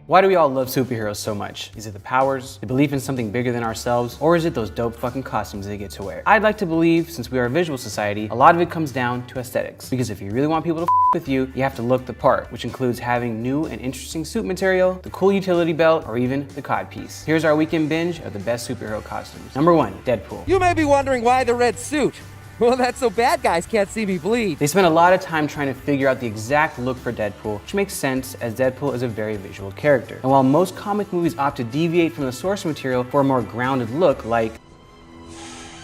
Why do we all love superheroes so much? Is it the powers, the belief in something bigger than ourselves, or is it those dope fucking costumes they get to wear? I'd like to believe, since we are a visual society, a lot of it comes down to aesthetics. Because if you really want people to with you, you have to look the part, which includes having new and interesting suit material, the cool utility belt, or even the cod piece. Here's our weekend binge of the best superhero costumes. Number 1, Deadpool. You may be wondering why the red suit. Well, that's so bad guys can't see me bleed. They spent a lot of time trying to figure out the exact look for Deadpool, which makes sense as Deadpool is a very visual character. And while most comic movies opt to deviate from the source material for a more grounded look like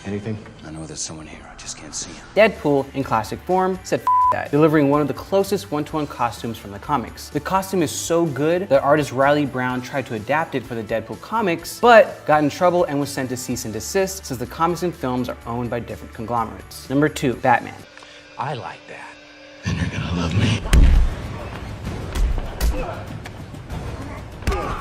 anything? I know there's someone here, I just can't see him. Deadpool, in classic form, said F that, delivering one of the closest one-to-one costumes from the comics. The costume is so good that artist Riley Brown tried to adapt it for the Deadpool comics, but got in trouble and was sent to cease and desist since the comics and films are owned by different conglomerates. Number 2, Batman. I like that. And you're gonna love me.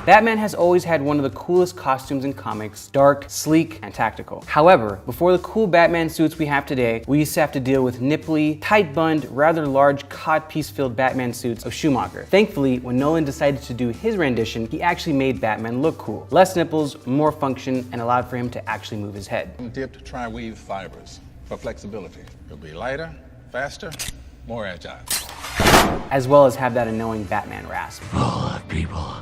Batman has always had one of the coolest costumes in comics, dark, sleek, and tactical. However, before the cool Batman suits we have today, we used to have to deal with nipply, tight-bunned, rather large codpiece-filled Batman suits of Schumacher. Thankfully, when Nolan decided to do his rendition, he actually made Batman look cool. Less nipples, more function, and allowed for him to actually move his head. Dipped tri-weave fibers for flexibility. It'll be lighter, faster, more agile. As well as have that annoying Batman rasp. Full of people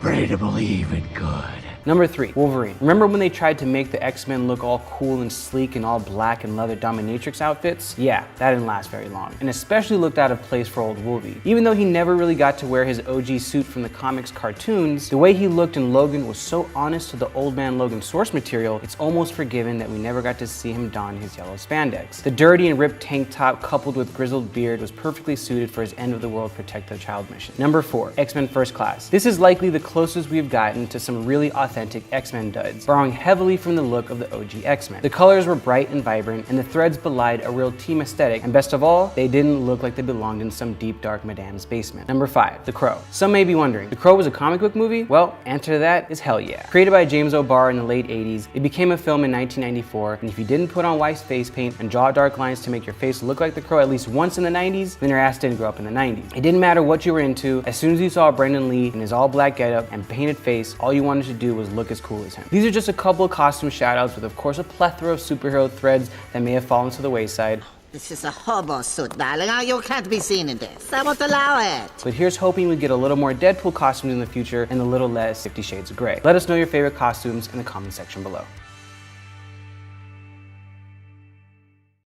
ready to believe in good. Number 3, Wolverine. Remember when they tried to make the X-Men look all cool and sleek in all black and leather dominatrix outfits? Yeah, that didn't last very long, and especially looked out of place for old Wolvie. Even though he never really got to wear his OG suit from the comics cartoons, the way he looked in Logan was so honest to the Old Man Logan source material, it's almost forgiven that we never got to see him don his yellow spandex. The dirty and ripped tank top coupled with grizzled beard was perfectly suited for his end-of-the-world protect the child mission. Number 4, X-Men First Class. This is likely the closest we've gotten to some really authentic X-Men duds, borrowing heavily from the look of the OG X-Men. The colors were bright and vibrant, and the threads belied a real team aesthetic, and best of all, they didn't look like they belonged in some deep dark Madame's basement. Number 5, The Crow. Some may be wondering, The Crow was a comic book movie? Well, answer to that is hell yeah. Created by James O'Barr in the late 80s, it became a film in 1994, and if you didn't put on white face paint and draw dark lines to make your face look like the Crow at least once in the 90s, then your ass didn't grow up in the 90s. It didn't matter what you were into, as soon as you saw Brendan Lee in his all black getup and painted face, all you wanted to do was look as cool as him. These are just a couple of costume shoutouts with of course a plethora of superhero threads that may have fallen to the wayside. This is a hobo suit, darling. You can't be seen in this. I won't allow it. But here's hoping we get a little more Deadpool costumes in the future and a little less 50 Shades of Grey. Let us know your favorite costumes in the comment section below.